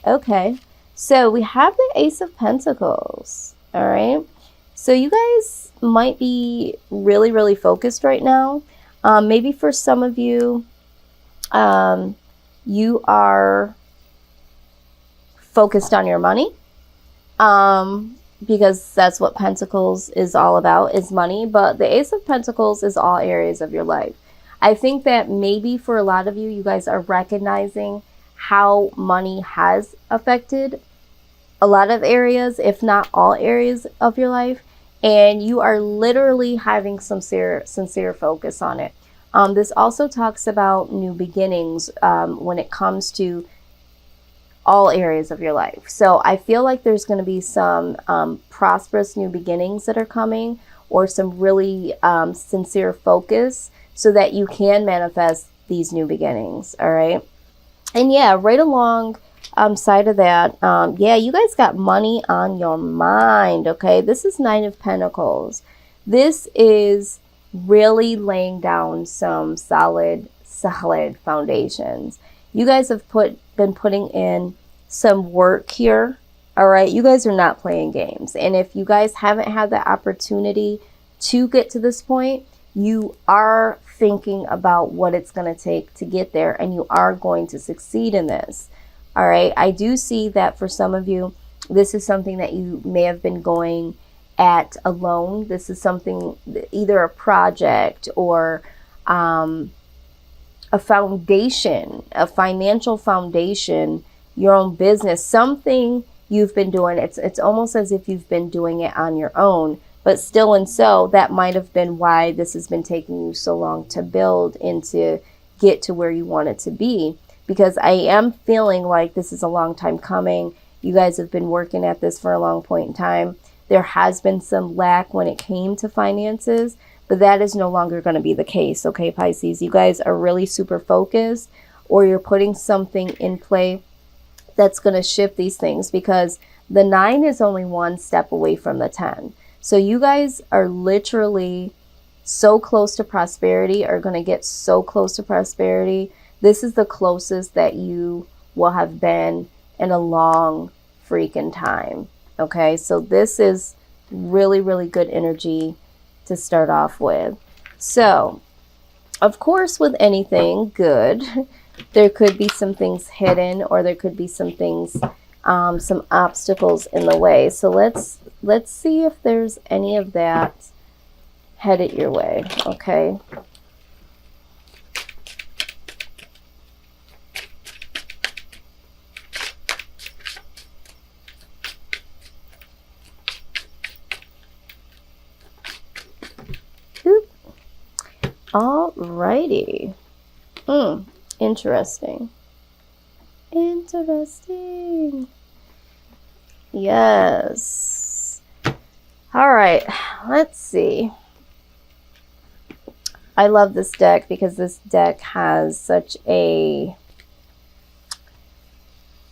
Okay. So we have the Ace of Pentacles. All right. So you guys might be really, really focused right now. Maybe for some of you, you are focused on your money. Because that's what Pentacles is all about, is money. But the Ace of Pentacles is all areas of your life. I think that maybe for a lot of you, you guys are recognizing how money has affected a lot of areas, if not all areas of your life. And you are literally having some sincere focus on it. This also talks about new beginnings when it comes to all areas of your life. So I feel like there's going to be some prosperous new beginnings that are coming, or some really sincere focus so that you can manifest these new beginnings. All right. And yeah, right along side of that, yeah, you guys got money on your mind. Okay. This is Nine of Pentacles. This is really laying down some solid foundations. You guys have been putting in some work here. All right. You guys are not playing games. And if you guys haven't had the opportunity to get to this point, you are thinking about what it's going to take to get there, and you are going to succeed in this. All right. I do see that for some of you, this is something that you may have been going at alone. This is something, either a project or a foundation, a financial foundation, your own business, something you've been doing. It's almost as if you've been doing it on your own, but still, and so that might have been why this has been taking you so long to build and to get to where you want it to be. Because I am feeling like this is a long time coming. You guys have been working at this for a long point in time. There has been some lack when it came to finances, but that is no longer going to be the case. Okay, Pisces, you guys are really super focused, or you're putting something in play that's going to shift these things, because the 9 is only one step away from the 10. So you guys are literally so close to prosperity, are going to get so close to prosperity. This is the closest that you will have been in a long freaking time. Okay, so this is really, really good energy to start off with. So, of course, with anything good, there could be some things hidden, or there could be some things, some obstacles in the way. So let's see if there's any of that headed your way. Okay. Alrighty. Interesting. Interesting. Yes. All right. Let's see. I love this deck because this deck has such a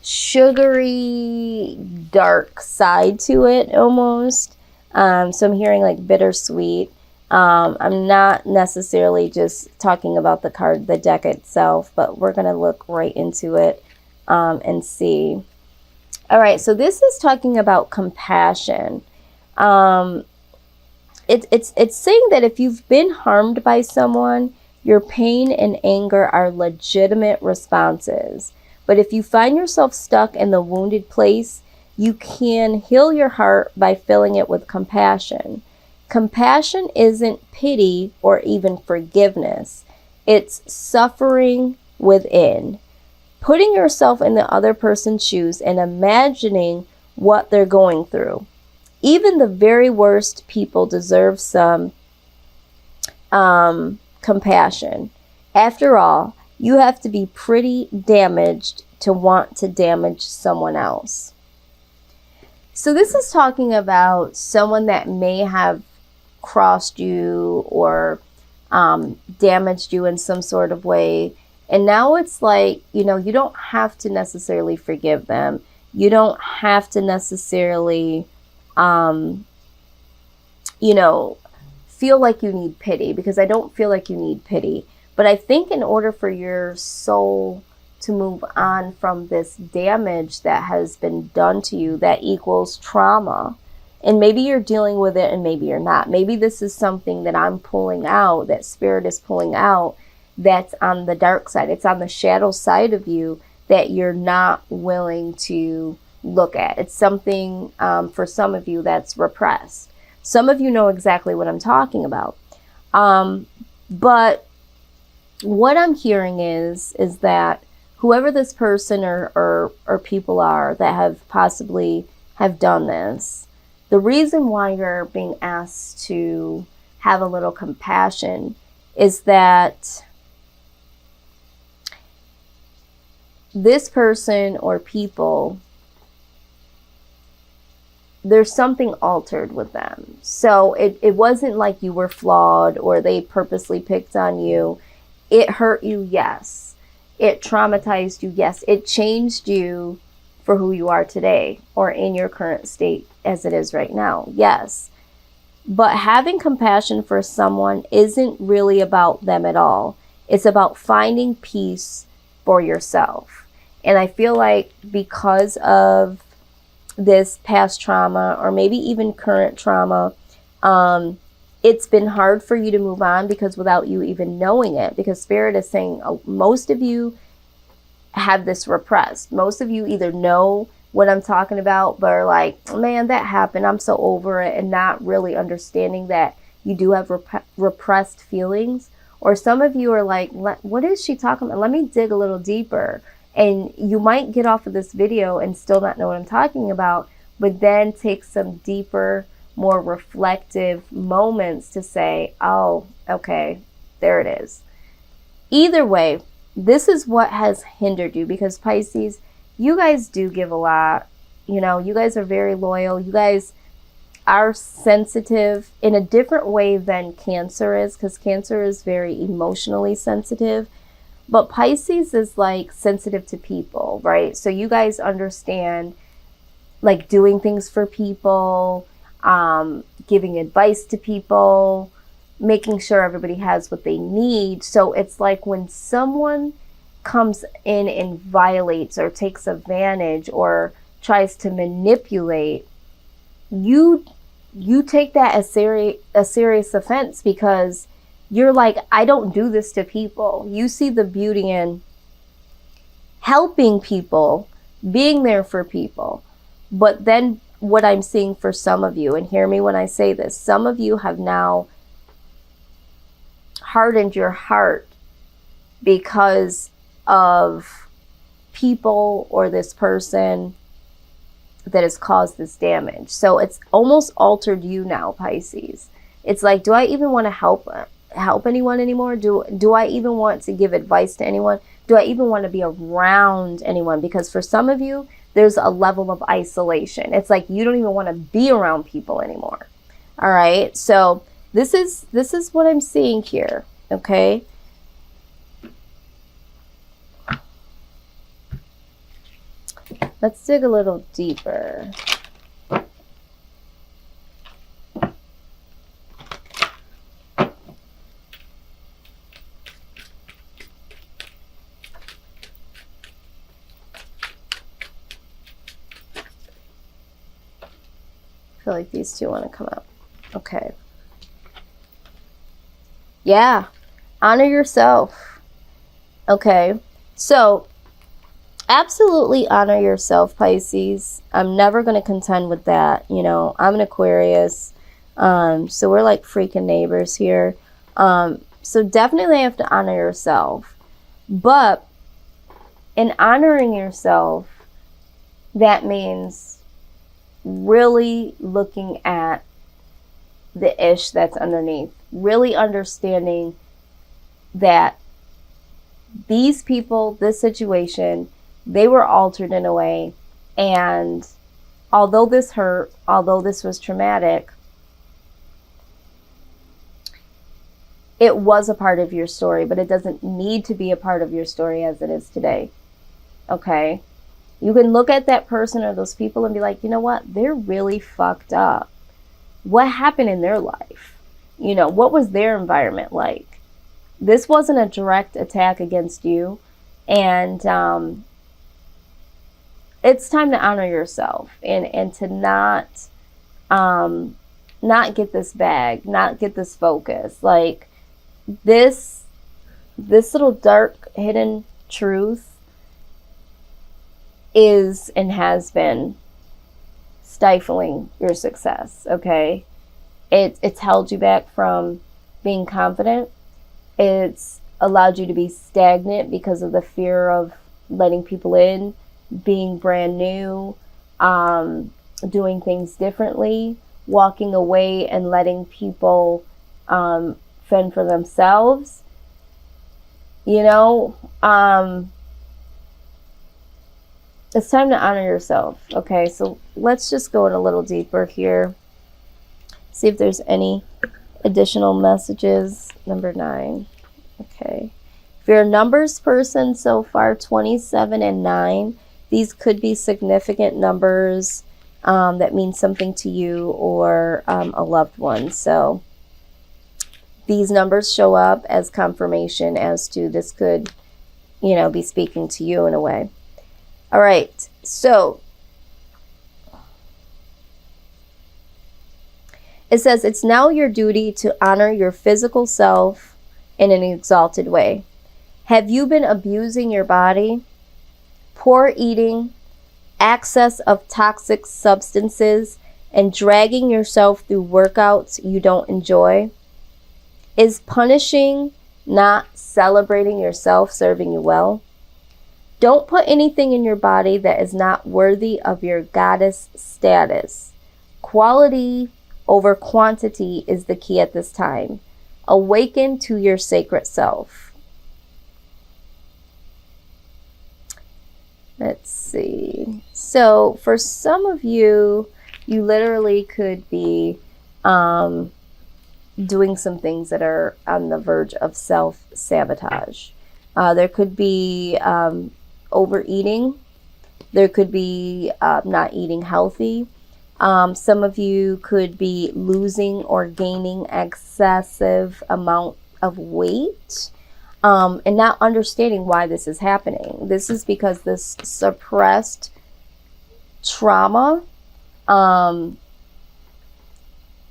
sugary, dark side to it almost. So I'm hearing like bittersweet. I'm not necessarily just talking about the deck itself, but we're going to look right into it and see. All right, so this is talking about compassion. It's saying that if you've been harmed by someone, your pain and anger are legitimate responses. But if you find yourself stuck in the wounded place, you can heal your heart by filling it with compassion. Compassion isn't pity or even forgiveness. It's suffering within. Putting yourself in the other person's shoes and imagining what they're going through. Even the very worst people deserve some compassion. After all, you have to be pretty damaged to want to damage someone else. So this is talking about someone that may have crossed you or damaged you in some sort of way. And now it's like, you know, you don't have to necessarily forgive them. You don't have to necessarily, you know, feel like you need pity, because I don't feel like you need pity. But I think in order for your soul to move on from this damage that has been done to you that equals trauma. And maybe you're dealing with it and maybe you're not. Maybe this is something that I'm pulling out, that spirit is pulling out, that's on the dark side. It's on the shadow side of you that you're not willing to look at. It's something for some of you that's repressed. Some of you know exactly what I'm talking about. But what I'm hearing is that whoever this person or people are that have possibly have done this, the reason why you're being asked to have a little compassion is that this person or people, there's something altered with them. So it wasn't like you were flawed or they purposely picked on you. It hurt you, yes. It traumatized you, yes. It changed you for who you are today or in your current state as it is right now, yes. But having compassion for someone isn't really about them at all. It's about finding peace for yourself. And I feel like because of this past trauma or maybe even current trauma, it's been hard for you to move on because without you even knowing it, because Spirit is saying most of you have this repressed. Most of you either know what I'm talking about, but are like, man, that happened, I'm so over it, and not really understanding that you do have repressed feelings. Or some of you are like, what is she talking about? Let me dig a little deeper. And you might get off of this video and still not know what I'm talking about, but then take some deeper, more reflective moments to say, oh, okay, there it is. Either way, this is what has hindered you, because Pisces, you guys do give a lot. You know, you guys are very loyal. You guys are sensitive in a different way than Cancer is, because Cancer is very emotionally sensitive. But Pisces is like sensitive to people, right? So you guys understand like doing things for people, giving advice to people, making sure everybody has what they need. So it's like when someone comes in and violates or takes advantage or tries to manipulate, you take that as a serious offense, because you're like, I don't do this to people. You see the beauty in helping people, being there for people. But then what I'm seeing for some of you, and hear me when I say this, some of you have now hardened your heart because of people or this person that has caused this damage. So it's almost altered you now, Pisces. It's like, do I even want to help anyone anymore? Do I even want to give advice to anyone? Do I even want to be around anyone? Because for some of you, there's a level of isolation. It's like you don't even want to be around people anymore. All right. So this is what I'm seeing here. Okay. Let's dig a little deeper. I feel like these two want to come up. Okay. Yeah. Honor yourself. Okay. So absolutely honor yourself, Pisces. I'm never going to contend with that. You know, I'm an Aquarius. So we're like freaking neighbors here. So definitely have to honor yourself. But in honoring yourself, that means really looking at the ish that's underneath. Really understanding that these people, this situation, they were altered in a way, and although this hurt, although this was traumatic, it was a part of your story, but it doesn't need to be a part of your story as it is today. Okay? You can look at that person or those people and be like, you know what? They're really fucked up. What happened in their life? You know, what was their environment like? This wasn't a direct attack against you. And it's time to honor yourself and to not get this bag, not get this focus. Like this little dark hidden truth is and has been stifling your success, okay? It's held you back from being confident. It's allowed you to be stagnant because of the fear of letting people in, being brand new, doing things differently, walking away and letting people fend for themselves. You know, it's time to honor yourself. Okay, so let's just go in a little deeper here. See if there's any additional messages. Number 9. Okay. If you're a numbers person so far, 27 and 9, these could be significant numbers that mean something to you or a loved one. So these numbers show up as confirmation as to this could, you know, be speaking to you in a way. All right. So it says it's now your duty to honor your physical self in an exalted way. Have you been abusing your body? Poor eating, access of toxic substances, and dragging yourself through workouts you don't enjoy? Is punishing, not celebrating yourself, serving you well? Don't put anything in your body that is not worthy of your goddess status. Quality over quantity is the key at this time. Awaken to your sacred self. Let's see. So for some of you, you literally could be doing some things that are on the verge of self-sabotage. There could be overeating. There could be not eating healthy. Some of you could be losing or gaining excessive amount of weight and not understanding why this is happening. This is because this suppressed trauma,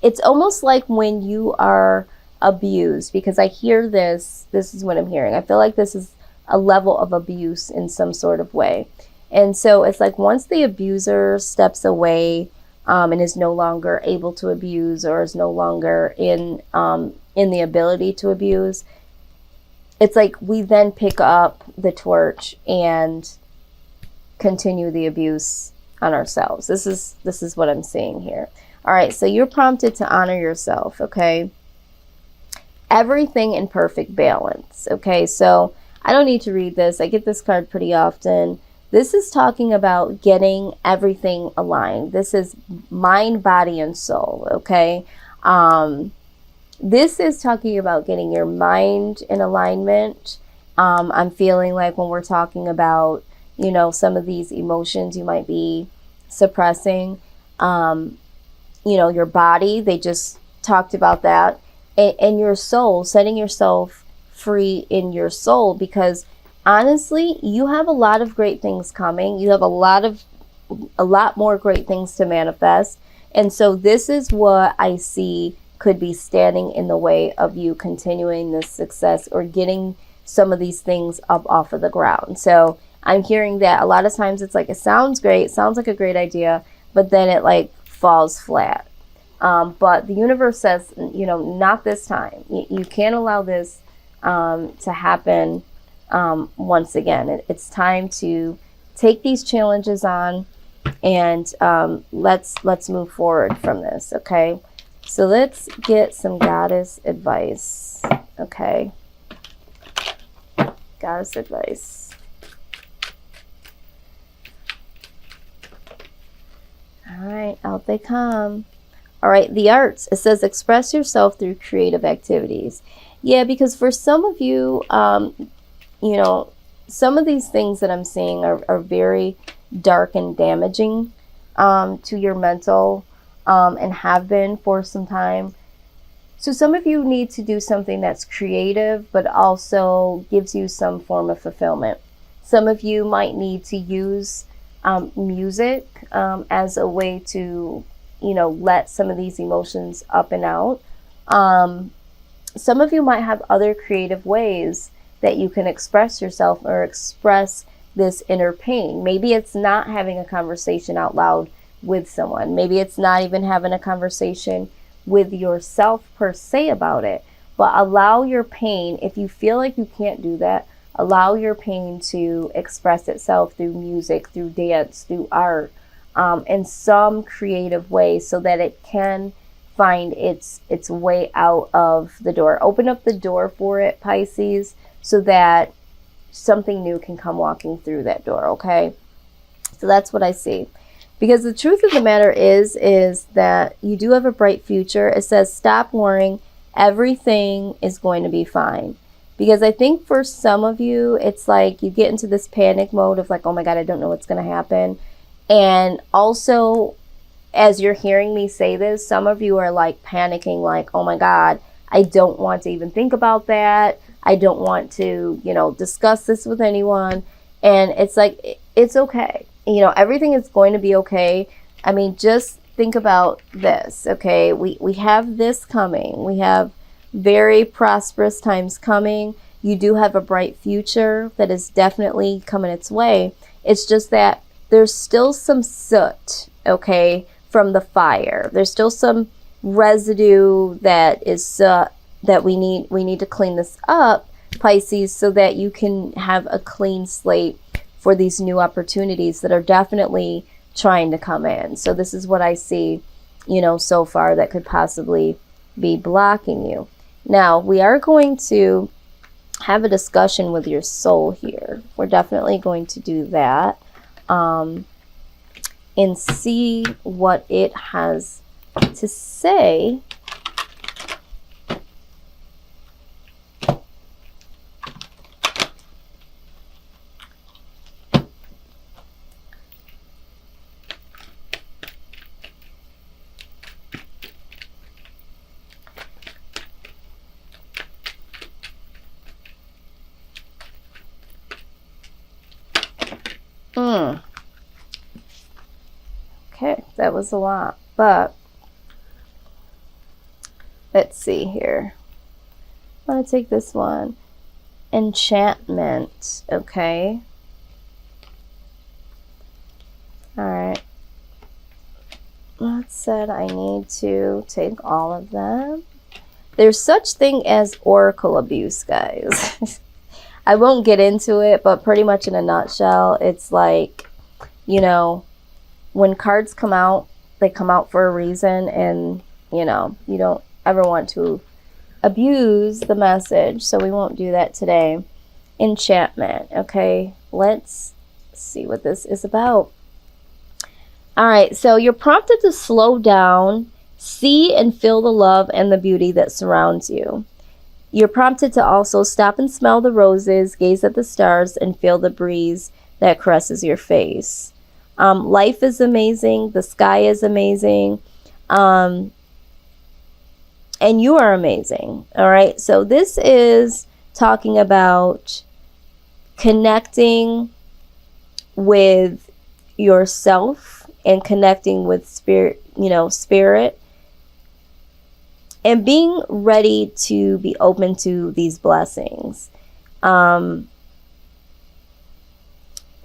it's almost like when you are abused, because I hear this is what I'm hearing. I feel like this is a level of abuse in some sort of way. And so it's like once the abuser steps away and is no longer able to abuse or is no longer in the ability to abuse, it's like we then pick up the torch and continue the abuse on ourselves. This is what I'm seeing here. All right, so you're prompted to honor yourself, okay? Everything in perfect balance, okay? So I don't need to read this. I get this card pretty often. This is talking about getting everything aligned. This is mind, body, and soul, okay? This is talking about getting your mind in alignment. I'm feeling like when we're talking about, you know, some of these emotions you might be suppressing, you know, your body, they just talked about that, and your soul, setting yourself free in your soul, because honestly, you have a lot of great things coming. You have a lot more great things to manifest. And so this is what I see could be standing in the way of you continuing this success or getting some of these things up off of the ground. So I'm hearing that a lot of times it's like, it sounds great, sounds like a great idea, but then it like falls flat. But the universe says, you know, not this time. You can't allow this to happen once again. It's time to take these challenges on and let's move forward from this, okay? So let's get some goddess advice, okay? Goddess advice. All right, out they come. All right, the arts. It says express yourself through creative activities. Yeah, because for some of you, you know, some of these things that I'm seeing are very dark and damaging to your mental and have been for some time. So some of you need to do something that's creative, but also gives you some form of fulfillment. Some of you might need to use music as a way to, let some of these emotions up and out. Some of you might have other creative ways that you can express yourself or express this inner pain. Maybe it's not having a conversation out loud with someone. Maybe it's not even having a conversation with yourself per se about it. But allow your pain, if you feel like you can't do that, allow your pain to express itself through music, through dance, through art, in some creative way so that it can find its way out of the door. Open up the door for it, Pisces, so that something new can come walking through that door, okay? So that's what I see. Because the truth of the matter is that you do have a bright future. It says, stop worrying. Everything is going to be fine. Because I think for some of you, it's like you get into this panic mode of like, oh my God, I don't know what's going to happen. And also, as you're hearing me say this, some of you are like panicking, like, oh my God, I don't want to even think about that. I don't want to, discuss this with anyone. And it's like, it's okay. Everything is going to be okay. I mean, just think about this, okay? We have this coming. We have very prosperous times coming. You do have a bright future that is definitely coming its way. It's just that there's still some soot, okay, from the fire. There's still some residue that is that we need to clean this up, Pisces, so that you can have a clean slate for these new opportunities that are definitely trying to come in. So this is what I see, so far that could possibly be blocking you. Now, we are going to have a discussion with your soul here. We're definitely going to do that. And see what it has to say. Okay, that was a lot, but let's see here. I'm going to take this one. Enchantment, okay. All right. That said, I need to take all of them. There's such thing as oracle abuse, guys. I won't get into it, but pretty much in a nutshell, it's like, when cards come out, they come out for a reason, and, you don't ever want to abuse the message, so we won't do that today. Enchantment, okay? Let's see what this is about. All right, so you're prompted to slow down, see and feel the love and the beauty that surrounds you. You're prompted to also stop and smell the roses, gaze at the stars, and feel the breeze that caresses your face. Life is amazing. The sky is amazing. And you are amazing. All right. So this is talking about connecting with yourself and connecting with spirit, spirit, and being ready to be open to these blessings.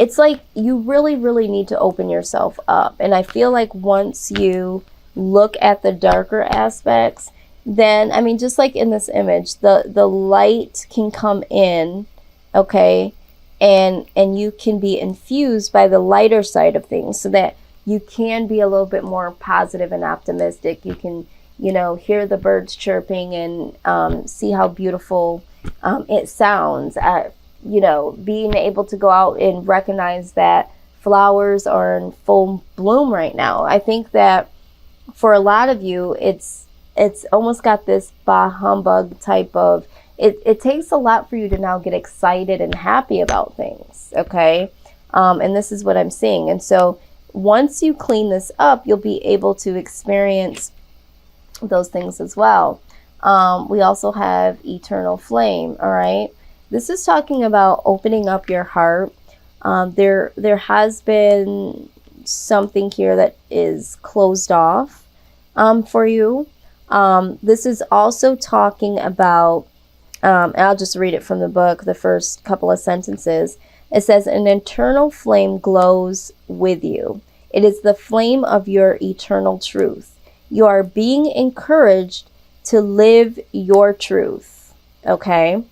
It's like you really, really need to open yourself up. And I feel like once you look at the darker aspects, then, I mean, just like in this image, the light can come in, okay, and you can be infused by the lighter side of things so that you can be a little bit more positive and optimistic. You can, hear the birds chirping and see how beautiful it sounds. Being able to go out and recognize that flowers are in full bloom right now. I think that for a lot of you, it's almost got this bah humbug type of, it takes a lot for you to now get excited and happy about things, okay? And this is what I'm seeing. And so once you clean this up, you'll be able to experience those things as well. We also have eternal flame, all right? This is talking about opening up your heart, There has been something here that is closed off for you. This is also talking about, I'll just read it from the book, the first couple of sentences. It says, an internal flame glows with you. It is the flame of your eternal truth. You are being encouraged to live your truth. Okay?